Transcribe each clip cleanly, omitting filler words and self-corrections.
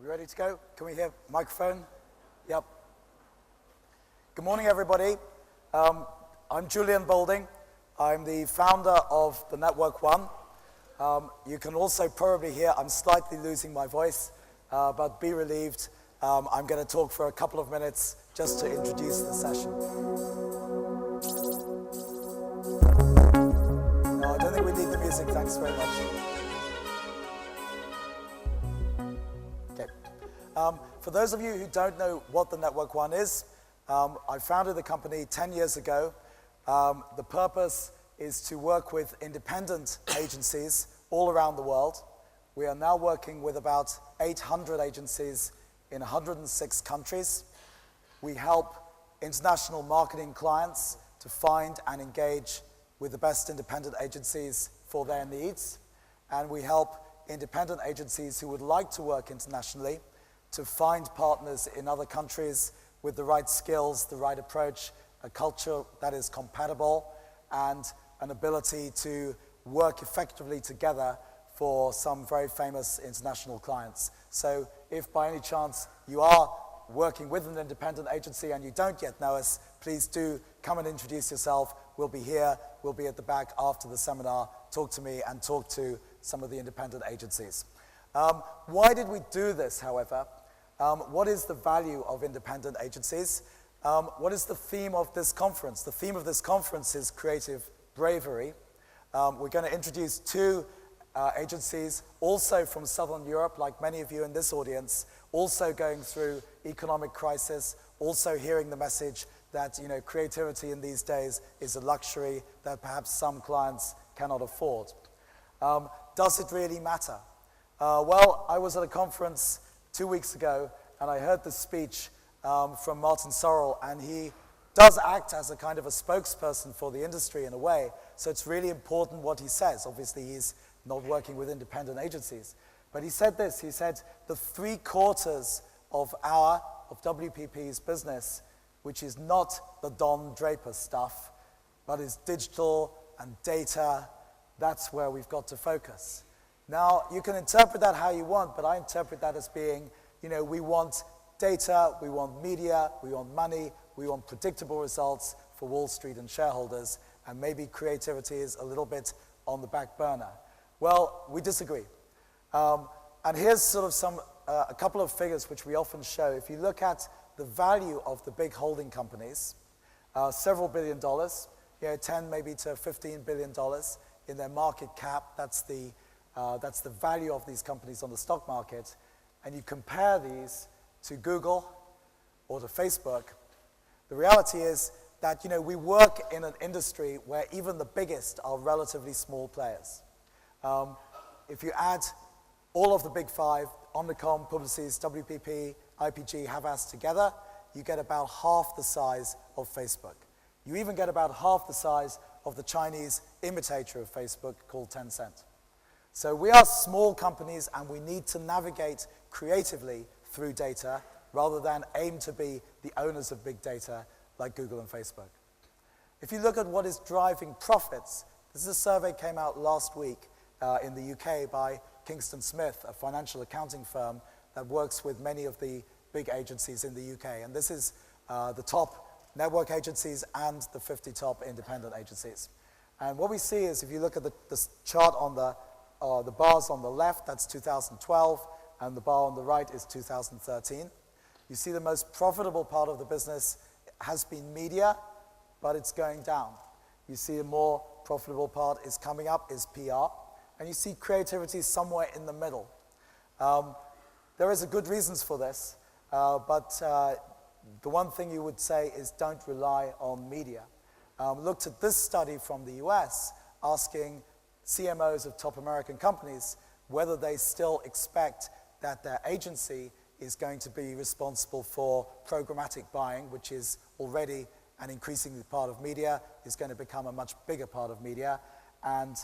You ready to go? Can we hear microphone? Yep. Good morning, everybody. I'm Julian Boulding. I'm the founder of thenetworkone. You can also probably hear I'm slightly losing my voice, but be relieved. I'm going to talk for a couple of minutes just to introduce the session. No, I don't think we need the music. Thanks very much. For those of you who don't know what thenetworkone is, I founded the company 10 years ago. The purpose is to work with independent agencies all around the world. We are now working with about 800 agencies in 106 countries. We help international marketing clients to find and engage with the best independent agencies for their needs. And we help independent agencies who would like to work internationally to find partners in other countries with the right skills, the right approach, a culture that is compatible, and an ability to work effectively together for some very famous international clients. So if by any chance you are working with an independent agency and you don't yet know us, please do come and introduce yourself. We'll be here, we'll be at the back after the seminar. Talk to me and talk to some of the independent agencies. Why did we do this, however? What is the value of independent agencies? What is the theme of this conference? The theme of this conference is creative bravery. We're going to introduce two agencies, also from Southern Europe, like many of you in this audience, also going through economic crisis, also hearing the message that creativity in these days is a luxury that perhaps some clients cannot afford. Does it really matter? Well, I was at a conference 2 weeks ago, and I heard the speech from Martin Sorrell, and he does act as a kind of a spokesperson for the industry in a way, so it's really important what he says. Obviously, he's not working with independent agencies. But he said this, he said, the 3/4 of WPP's business, which is not the Don Draper stuff, but is digital and data, that's where we've got to focus. Now, you can interpret that how you want, but I interpret that as being, we want data, we want media, we want money, we want predictable results for Wall Street and shareholders, and maybe creativity is a little bit on the back burner. Well, we disagree. And here's sort of a couple of figures which we often show. If you look at the value of the big holding companies, several $billion, 10 maybe to $15 billion in their market cap, that's the value of these companies on the stock market, and you compare these to Google or to Facebook, the reality is that we work in an industry where even the biggest are relatively small players. If you add all of the big five, Omnicom, Publicis, WPP, IPG, Havas together, you get about half the size of Facebook. You even get about half the size of the Chinese imitator of Facebook called Tencent. So we are small companies, and we need to navigate creatively through data rather than aim to be the owners of big data like Google and Facebook. If you look at what is driving profits, this is a survey came out last week in the UK by Kingston Smith, a financial accounting firm that works with many of the big agencies in the UK. And this is the top network agencies and the 50 top independent agencies. And what we see is, if you look at the chart on the bars on the left, that's 2012, and the bar on the right is 2013. You see the most profitable part of the business has been media, but it's going down. You see a more profitable part is coming up, is PR, and you see creativity somewhere in the middle. There is a good reasons for this, but the one thing you would say is don't rely on media. Looked at this study from the US, asking CMOs of top American companies whether they still expect that their agency is going to be responsible for programmatic buying, which is already an increasingly part of media, is going to become a much bigger part of media. And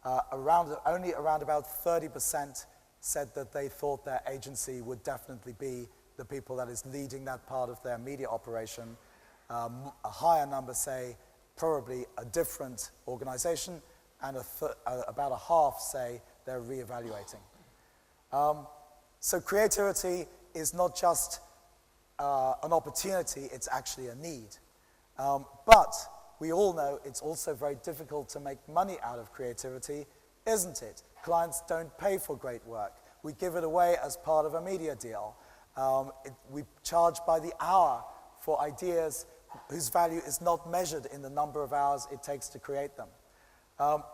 only around about 30% said that they thought their agency would definitely be the people that is leading that part of their media operation. A higher number say probably a different organization, and about a half say they're reevaluating. So creativity is not just an opportunity, it's actually a need. But we all know it's also very difficult to make money out of creativity, isn't it? Clients don't pay for great work. We give it away as part of a media deal. We charge by the hour for ideas whose value is not measured in the number of hours it takes to create them.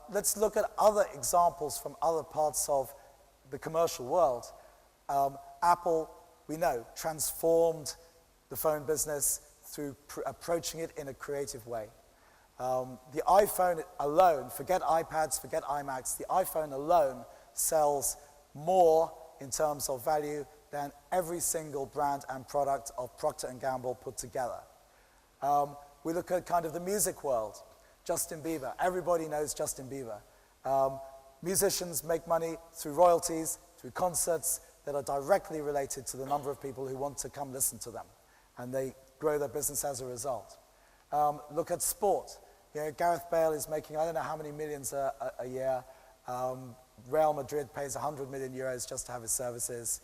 Let's look at other examples from other parts of the commercial world. Apple, we know, transformed the phone business through approaching it in a creative way. The iPhone alone, forget iPads, forget iMacs, the iPhone alone sells more in terms of value than every single brand and product of Procter & Gamble put together. We look at kind of the music world. Justin Bieber, everybody knows Justin Bieber. Musicians make money through royalties, through concerts that are directly related to the number of people who want to come listen to them, and they grow their business as a result. Look at sport. You know, Gareth Bale is making, I don't know how many millions a year. Real Madrid pays 100 million euros just to have his services.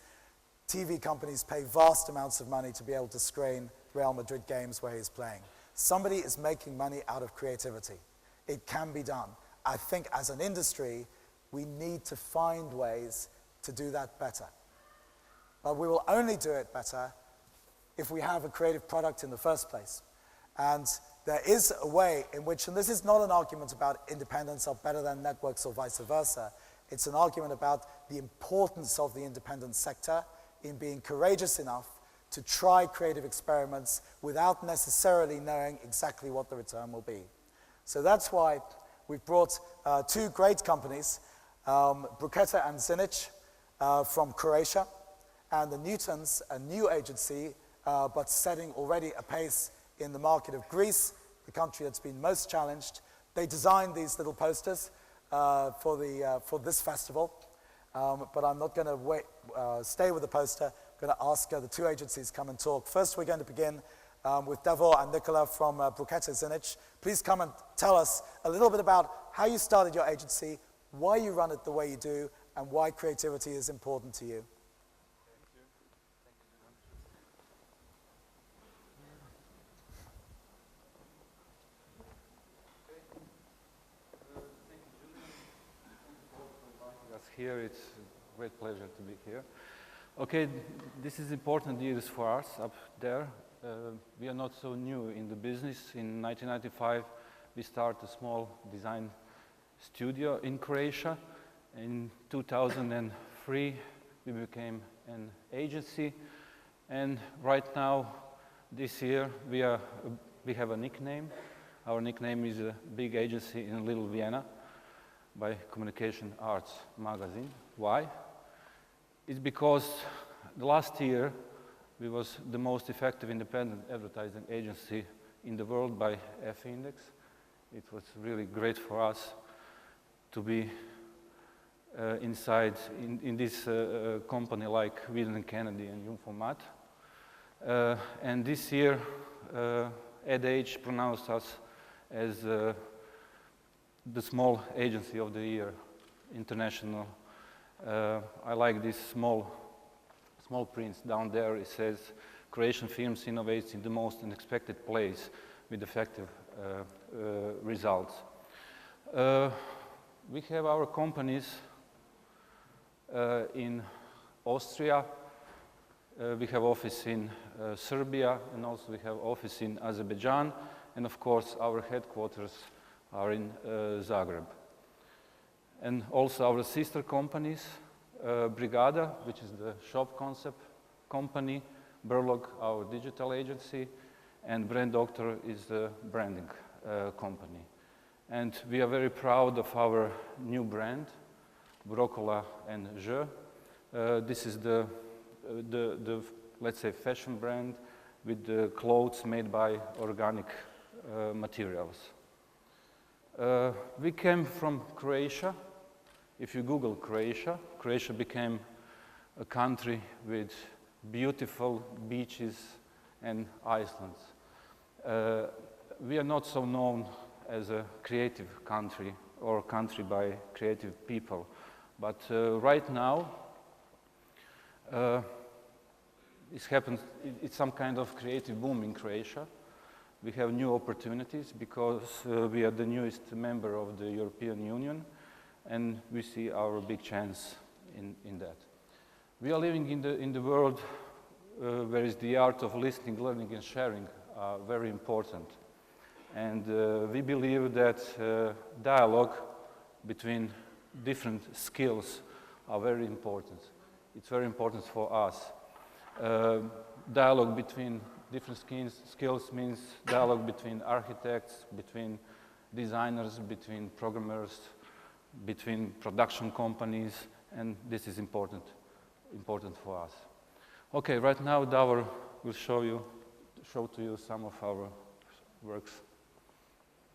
TV companies pay vast amounts of money to be able to screen Real Madrid games where he's playing. Somebody is making money out of creativity. It can be done. I think as an industry, we need to find ways to do that better. But we will only do it better if we have a creative product in the first place. And there is a way in which, and this is not an argument about independents are better than networks or vice versa, it's an argument about the importance of the independent sector in being courageous enough to try creative experiments without necessarily knowing exactly what the return will be. So that's why we've brought two great companies, Bruketa and Zinic from Croatia, and the Newtons, a new agency, but setting already a pace in the market of Greece, the country that's been most challenged. They designed these little posters for this festival, but I'm not going to stay with the poster. I'm going to ask the two agencies come and talk. First, we're going to begin with Davor and Nicola from Bruketa Zinic. Please come and tell us a little bit about how you started your agency, why you run it the way you do, and why creativity is important to you. Here, it's a great pleasure to be here. Okay, this is important years for us up there. We are not so new in the business. In 1995, we started a small design studio in Croatia. In 2003, we became an agency. And right now, this year, we have a nickname. Our nickname is a big agency in Little Vienna by Communication Arts magazine. Why? It's because the last year we was the most effective independent advertising agency in the world by F Index. It was really great for us to be inside in this company like Wilson Kennedy and Infomat. And this year Ad Age pronounced us as the small agency of the year, international. I like this small prints down there. It says, Croatian films innovates in the most unexpected place with effective results. We have our companies in Austria. We have office in Serbia, and also we have office in Azerbaijan. And of course, our headquarters are in Zagreb. And also our sister companies, Brigada, which is the shop concept company, Burlog, our digital agency, and Brand Doctor is the branding company. And we are very proud of our new brand, Brocola and Je. This is the let's say, fashion brand with the clothes made by organic materials. We came from Croatia. If you Google Croatia, Croatia became a country with beautiful beaches and islands. We are not so known as a creative country or country by creative people, but right now It's some kind of creative boom in Croatia. We have new opportunities because we are the newest member of the European Union, and we see our big chance in that. We are living in the world where is the art of listening, learning, and sharing are very important. And we believe that dialogue between different skills are very important. It's very important for us. Dialogue between different skills means dialogue between architects, between designers, between programmers, between production companies, and this is important for us. Okay, right now Davor will show to you some of our works.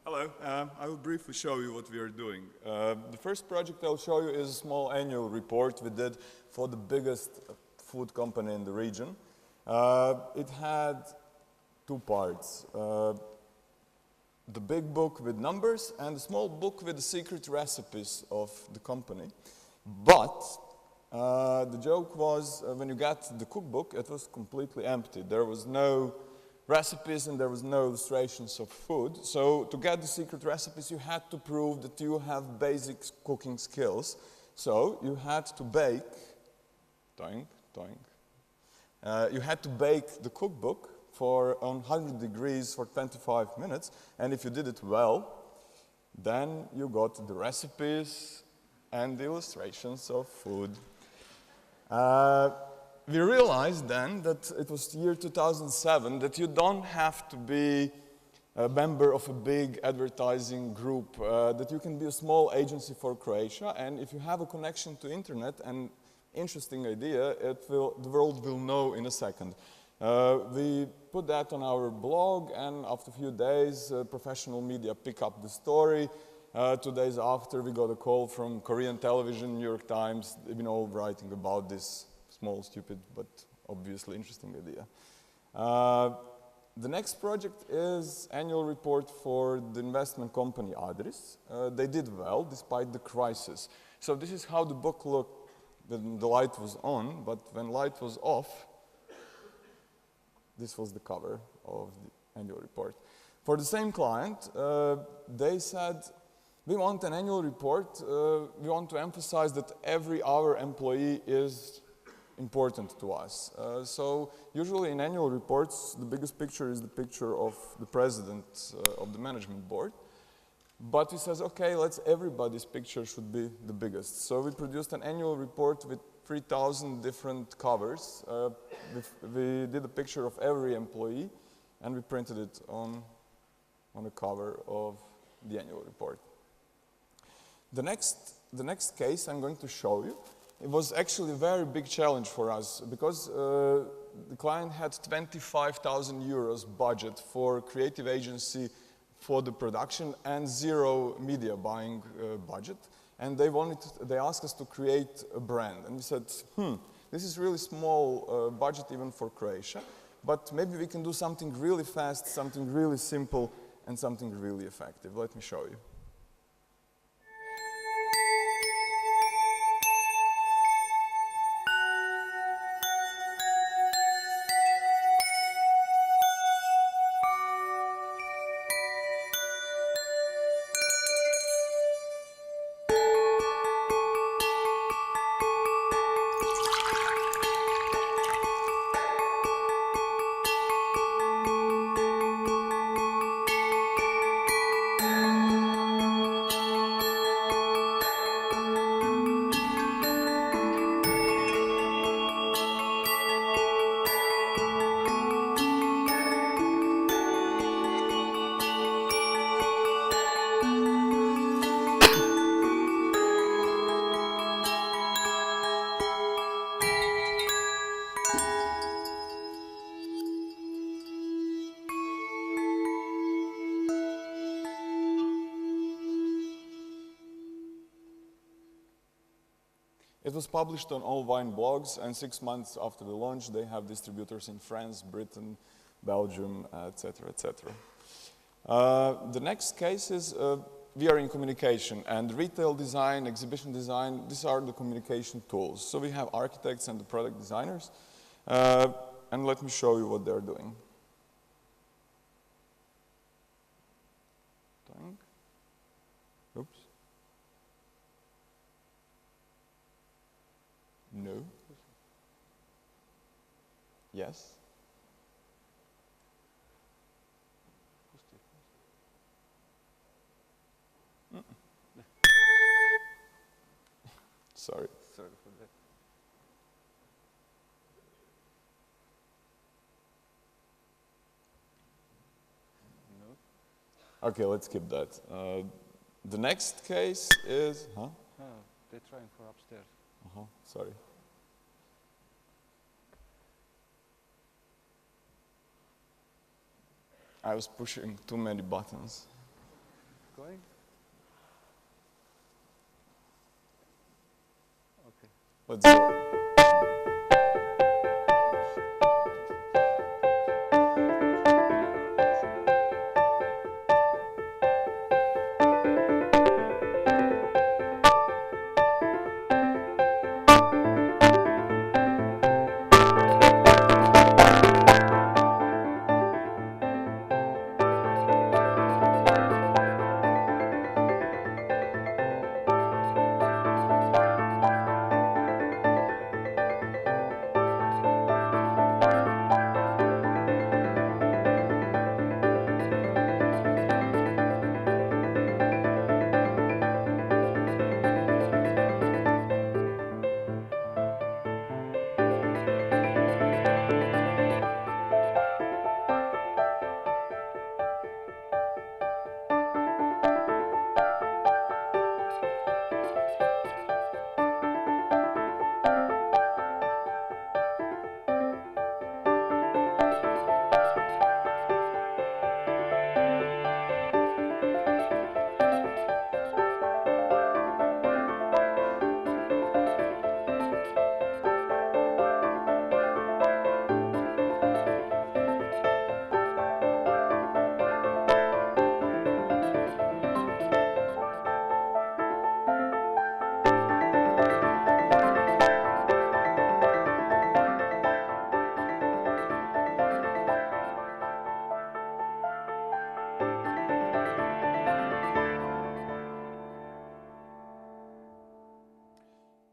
Hello, I will briefly show you what we are doing. The first project I'll show you is a small annual report we did for the biggest food company in the region. It had two parts. The big book with numbers and a small book with the secret recipes of the company. But the joke was when you got the cookbook, it was completely empty. There was no recipes and there was no illustrations of food. So to get the secret recipes, you had to prove that you have basic cooking skills. So you had to bake, you had to bake the cookbook on 100 degrees for 25 minutes. And if you did it well, then you got the recipes and the illustrations of food. We realized then that it was the year 2007 that you don't have to be a member of a big advertising group, that you can be a small agency for Croatia, and if you have a connection to internet, an interesting idea, the world will know in a second. We put that on our blog, and after a few days, professional media pick up the story. 2 days after, we got a call from Korean television, New York Times, they've been all writing about this small, stupid, but obviously interesting idea. The next project is annual report for the investment company Adris. They did well despite the crisis. So this is how the book looked when the light was on, but when light was off, this was the cover of the annual report. For the same client, they said, we want an annual report. We want to emphasize that every hour employee is important to us. So usually in annual reports, the biggest picture is the picture of the president of the management board. But he says, okay, everybody's picture should be the biggest. So we produced an annual report with 3,000 different covers. We did a picture of every employee, and we printed it on the cover of the annual report. The next case I'm going to show you, it was actually a very big challenge for us because the client had 25,000 euros budget for creative agency for the production and zero media buying budget. And they asked us to create a brand. And we said, this is really small budget even for Croatia, but maybe we can do something really fast, something really simple, and something really effective. Let me show you. It was published on all wine blogs, and 6 months after the launch, they have distributors in France, Britain, Belgium, etc., etc. The next case is we are in communication, and retail design, exhibition design, these are the communication tools. So we have architects and the product designers, and let me show you what they're doing. Oops. No. Yes. Sorry. Sorry for that. No. Okay, let's skip that. The next case is, huh? Oh, they're trying for upstairs. Sorry. I was pushing too many buttons. Going? Okay. Let's go.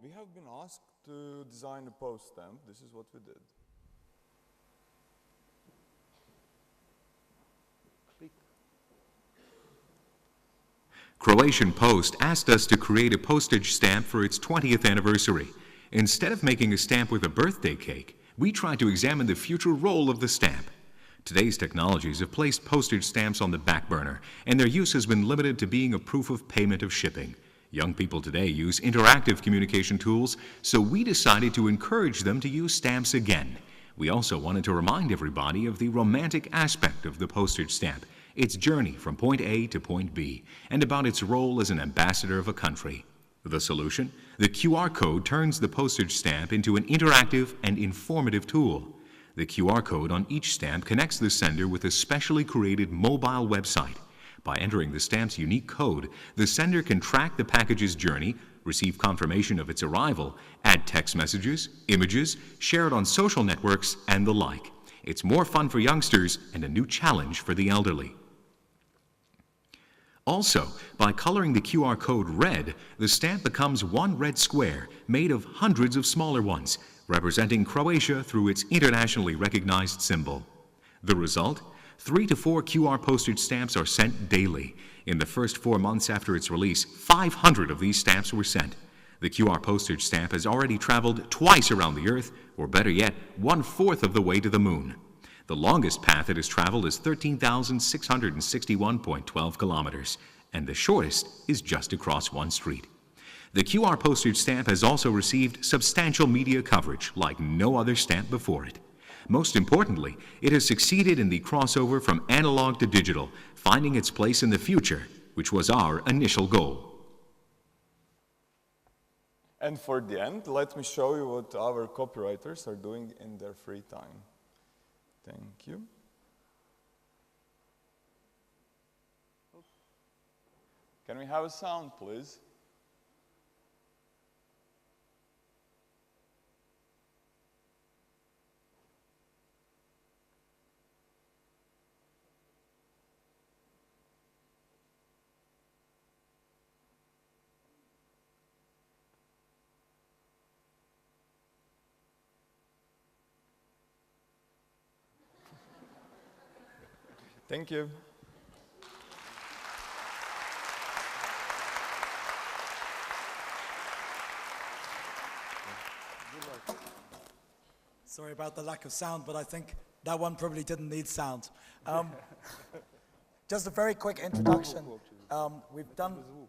We have been asked to design a post stamp. This is what we did. Croatian Post asked us to create a postage stamp for its 20th anniversary. Instead of making a stamp with a birthday cake, we tried to examine the future role of the stamp. Today's technologies have placed postage stamps on the back burner, and their use has been limited to being a proof of payment of shipping. Young people today use interactive communication tools, so we decided to encourage them to use stamps again. We also wanted to remind everybody of the romantic aspect of the postage stamp, its journey from point A to point B, and about its role as an ambassador of a country. The solution? The QR code turns the postage stamp into an interactive and informative tool. The QR code on each stamp connects the sender with a specially created mobile website. By entering the stamp's unique code, the sender can track the package's journey, receive confirmation of its arrival, add text messages, images, share it on social networks, and the like. It's more fun for youngsters and a new challenge for the elderly. Also, by coloring the QR code red, the stamp becomes one red square made of hundreds of smaller ones, representing Croatia through its internationally recognized symbol. The result? 3 to 4 QR postage stamps are sent daily. In the first 4 months after its release, 500 of these stamps were sent. The QR postage stamp has already traveled twice around the Earth, or better yet, 1/4 of the way to the Moon. The longest path it has traveled is 13,661.12 kilometers, and the shortest is just across one street. The QR postage stamp has also received substantial media coverage like no other stamp before it. Most importantly, it has succeeded in the crossover from analog to digital, finding its place in the future, which was our initial goal. And for the end, let me show you what our copywriters are doing in their free time. Thank you. Can we have a sound, please? Thank you. Sorry about the lack of sound, but I think that one probably didn't need sound. Just a very quick introduction. We've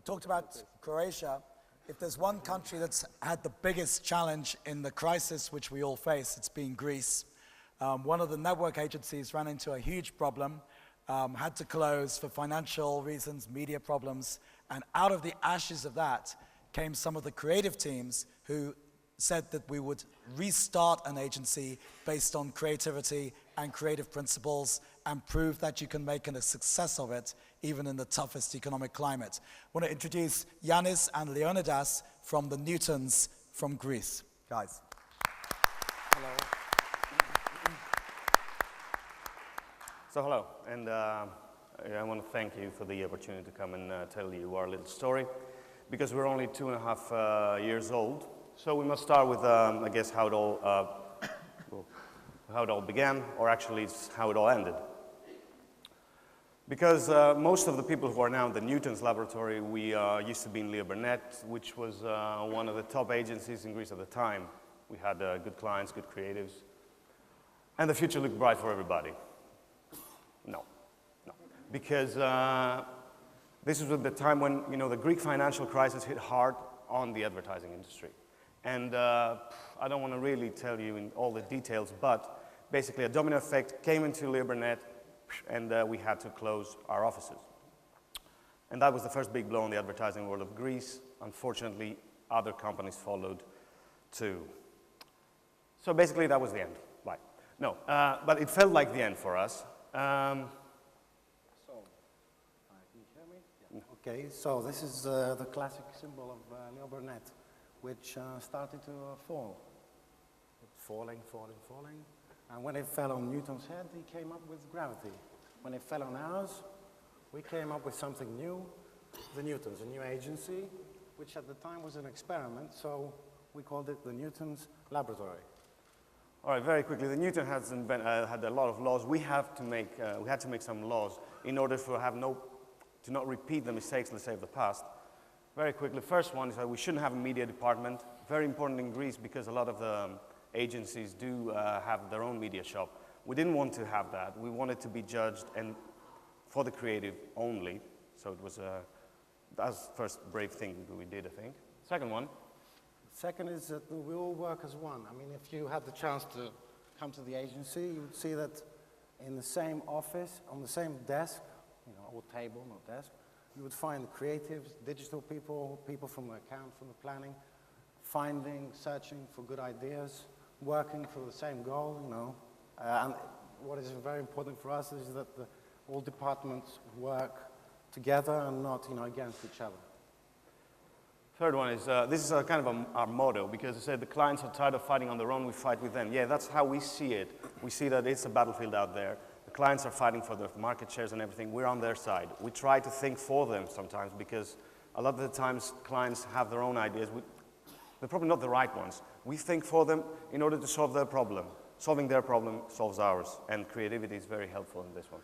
talked about Croatia. If there's one country that's had the biggest challenge in the crisis which we all face, it's been Greece. One of the network agencies ran into a huge problem, had to close for financial reasons, media problems, and out of the ashes of that came some of the creative teams who said that we would restart an agency based on creativity and creative principles and prove that you can make a success of it even in the toughest economic climate. I want to introduce Yanis and Leonidas from the Newtons from Greece. Guys. Hello. So hello, and I want to thank you for the opportunity to come and tell you our little story, because we're only 2.5 years old. So we must start with, I guess, how it all began, or actually it's how it all ended. Because most of the people who are now in the Newtons laboratory, we used to be in Leo Burnett, which was one of the top agencies in Greece at the time. We had good clients, good creatives, and the future looked bright for everybody. No, because this was at the time when, you know, the Greek financial crisis hit hard on the advertising industry. And I don't want to really tell you in all the details, but basically a domino effect came into Leo Burnett, and we had to close our offices. And that was the first big blow in the advertising world of Greece. Unfortunately, other companies followed too. So basically that was the end. Bye. No, but it felt like the end for us. Can you hear me? Yeah. Okay, so this is the classic symbol of Leo Burnett, which started to fall. Falling. And when it fell on Newton's head, he came up with gravity. When it fell on ours, we came up with something new, the Newtons, a new agency, which at the time was an experiment, so we called it the Newtons Laboratory. All right, very quickly, the Newton had a lot of laws. We had to make some laws in order to not repeat the mistakes, let's say, of the past. Very quickly, first one is that we shouldn't have a media department. Very important in Greece because a lot of the agencies do have their own media shop. We didn't want to have that. We wanted to be judged and for the creative only. So it was that was the first brave thing we did, I think. Second one. Second is that we all work as one. I mean, if you had the chance to come to the agency, you would see that in the same office, on the same desk, you know, or table, not desk, you would find creatives, digital people, people from the account, from the planning, searching for good ideas, working for the same goal, you know. And what is very important for us is that all departments work together and not, you know, against each other. Third one is, this is kind of our motto, because I said the clients are tired of fighting on their own, we fight with them. Yeah, that's how we see it. We see that it's a battlefield out there. The clients are fighting for their market shares and everything. We're on their side. We try to think for them sometimes, because a lot of the times clients have their own ideas. They're probably not the right ones. We think for them in order to solve their problem. Solving their problem solves ours, and creativity is very helpful in this one.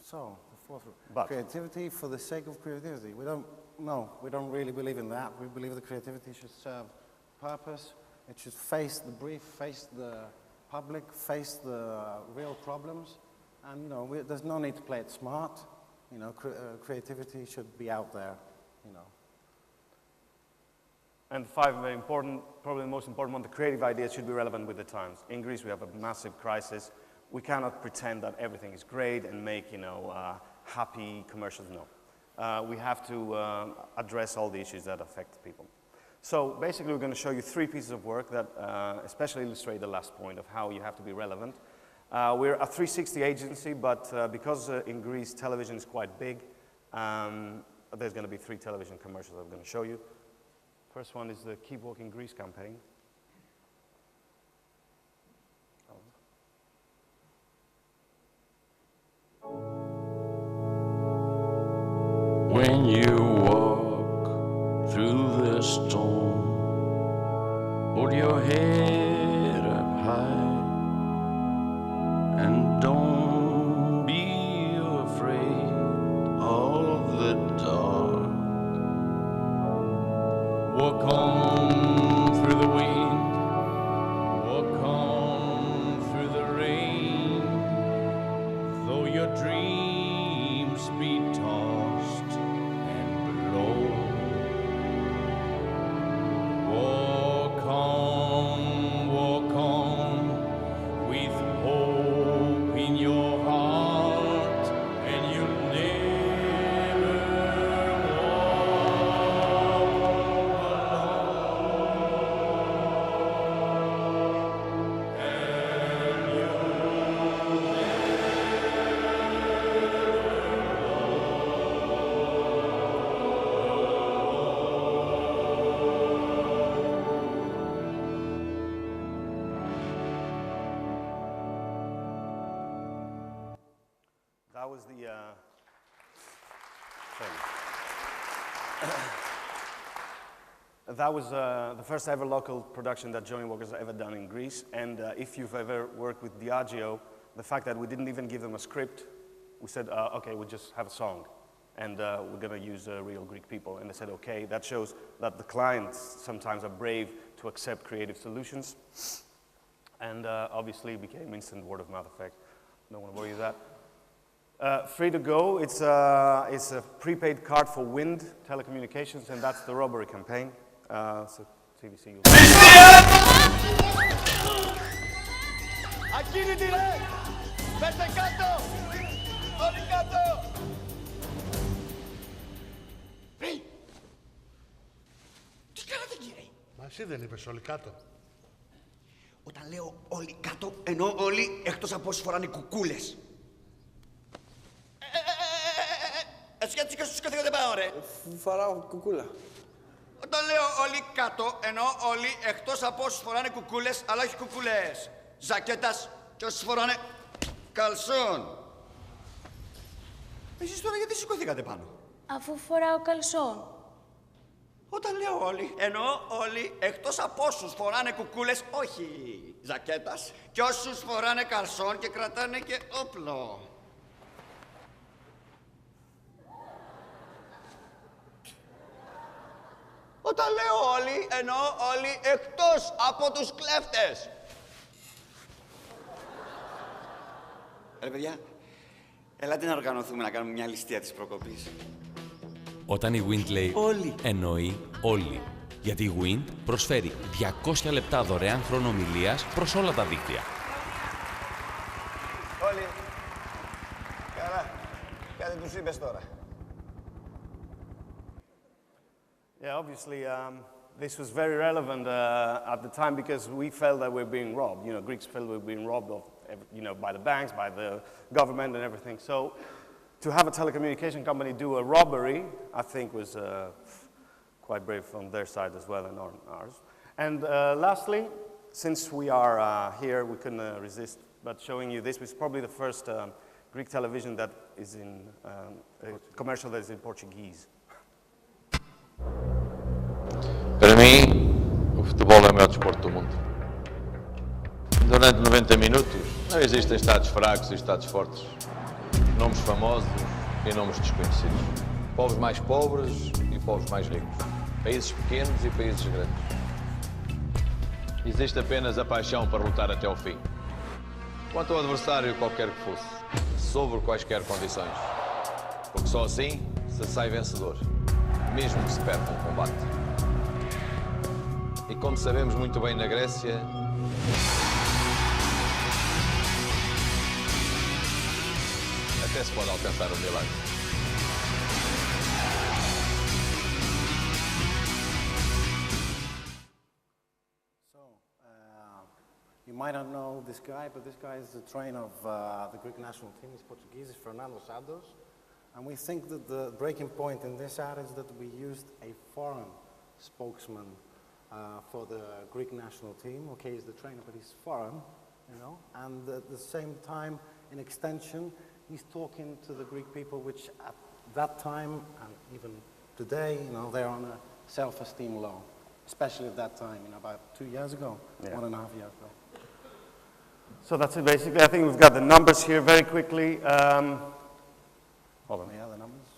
So, the fourth one, creativity for the sake of creativity. We don't really believe in that. We believe that creativity should serve purpose. It should face the brief, face the public, face the real problems. And, you know, there's no need to play it smart. You know, creativity should be out there, you know. And five, very important, probably the most important one, the creative ideas should be relevant with the times. In Greece, we have a massive crisis. We cannot pretend that everything is great and make, you know, happy commercials. No. We have to address all the issues that affect people. So basically, we're going to show you 3 pieces of work that especially illustrate the last point of how you have to be relevant. We're a 360 agency, but because in Greece television is quite big, there's going to be 3 television commercials I'm going to show you. First one is the Keep Walking Greece campaign. When you walk through the storm, hold your head up high and don't be afraid of the dark. Walk on through the wind, walk on through the rain, though your dreams be tossed and blow. Walk on with hope in your heart, and you'll never That was the, that was the first ever local production that Johnny Walker's ever done in Greece. And if you've ever worked with Diageo, the fact that we didn't even give them a script, we said, okay, we'll just have a song. And we're going to use real Greek people. And they said, okay, that shows that the clients sometimes are brave to accept creative solutions. And obviously it became instant word of mouth effect. Don't want to worry you that. Free to go, it's a prepaid card for wind telecommunications, and that's the robbery campaign. So CBC. Ακίνητη ρε! Πέστε κάτω! Όλοι κάτω! Ρε! Τι κάνατε κύριε? Μα εσύ δεν είπες όλοι κάτω? Όταν λέω όλοι κάτω, εννοώ όλοι εκτός από όσοι φοράνε κουκούλες. Εσύ έτσι και στους καθηγητές δεν πάω ρε. Φοράω κουκούλα. Όταν λέω όλοι κάτω, εννοώ όλοι εκτός από όσους φοράνε κουκούλες, αλλά όχι κουκούλες. Ζακέτας και όσους φοράνε καλσόν. Εσείς τώρα γιατί σηκωθήκατε πάνω? Αφού φοράω καλσόν. Όταν λέω όλοι, εννοώ όλοι εκτός από όσους φοράνε κουκούλες, όχι ζακέτας, και όσους φοράνε καλσόν και κρατάνε και όπλο. Όταν λέω όλοι, εννοώ όλοι εκτός από τους κλέφτες. Ρε παιδιά, ελάτε να οργανωθούμε να κάνουμε μια ληστεία της προκοπής. Όταν η Wind λέει όλοι, εννοεί όλοι. Γιατί η Wind προσφέρει 200 λεπτά δωρεάν χρόνο ομιλίας προς όλα τα δίκτυα. Όλοι. Καλά. Κάτι τους είπες τώρα. Yeah, obviously, this was very relevant at the time because we felt that we were being robbed. You know, Greeks felt we were being robbed of, you know, by the banks, by the government and everything. So to have a telecommunication company do a robbery, I think was quite brave from their side as well and ours. And lastly, since we are here, we couldn't resist but showing you this. It's probably the first Greek television that is in, a commercial that is in Portuguese. Para mim, o futebol é o maior desporto do mundo. Durante 90 minutos, não existem estados fracos e estados fortes. Nomes famosos e nomes desconhecidos. Povos mais pobres e povos mais ricos. Países pequenos e países grandes. Existe apenas a paixão para lutar até ao fim. Quanto ao adversário, qualquer que fosse, sobre quaisquer condições. Porque só assim se sai vencedor, mesmo que se perca um combate. E como sabemos muito bem na Grécia, até se pode alcançar o milagre. So, you might not know this guy, but this guy is the trainer of the Greek national team. He's Portuguese. He's Fernando Santos. And we think that the breaking point in this ad is that we used a foreign spokesman for the Greek national team. Okay, he's the trainer, but he's foreign, you know. And at the same time, in extension, he's talking to the Greek people, which at that time, and even today, you know, they're on a self-esteem low. Especially at that time, you know, about 2 years ago, 1.5 years ago. So that's it basically. I think we've got the numbers here very quickly. Hold on. Yeah, the numbers.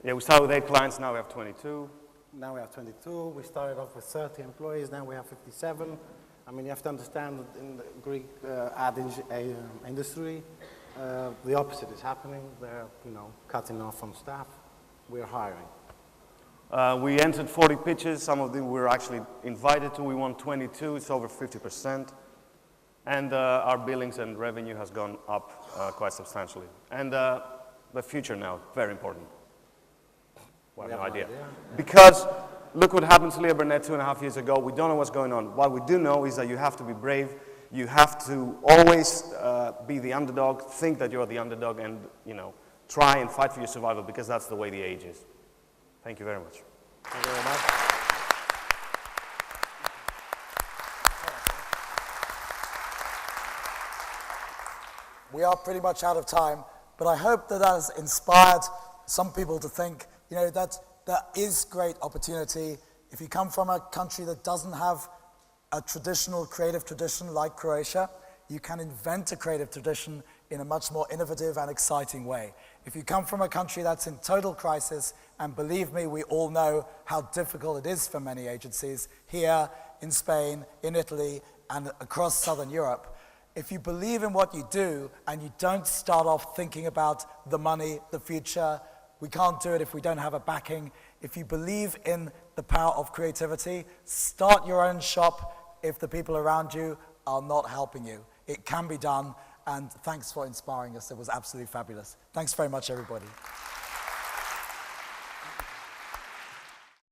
Yeah, we started with 8 clients, now we have 22. Now we have 22. We started off with 30 employees, now we have 57. I mean, you have to understand that in the Greek ad industry, the opposite is happening. They're, you know, cutting off on staff. We're hiring. We entered 40 pitches. Some of them we were actually invited to. We won 22. It's over 50%. And our billings and revenue has gone up quite substantially. And the future now, very important. We have no idea. Because look what happened to Leobarnet 2.5 years ago. We don't know what's going on. What we do know is that you have to be brave. You have to always be the underdog, think that you're the underdog, and, you know, try and fight for your survival, because that's the way the age is. Thank you very much. Thank you very much. We are pretty much out of time, but I hope that has inspired some people to think, you know, that there is great opportunity. If you come from a country that doesn't have a traditional creative tradition like Croatia, you can invent a creative tradition in a much more innovative and exciting way. If you come from a country that's in total crisis, and believe me, we all know how difficult it is for many agencies here, in Spain, in Italy, and across Southern Europe, if you believe in what you do and you don't start off thinking about the money, the future, we can't do it if we don't have a backing. If you believe in the power of creativity, start your own shop if the people around you are not helping you. It can be done, and thanks for inspiring us. It was absolutely fabulous. Thanks very much, everybody.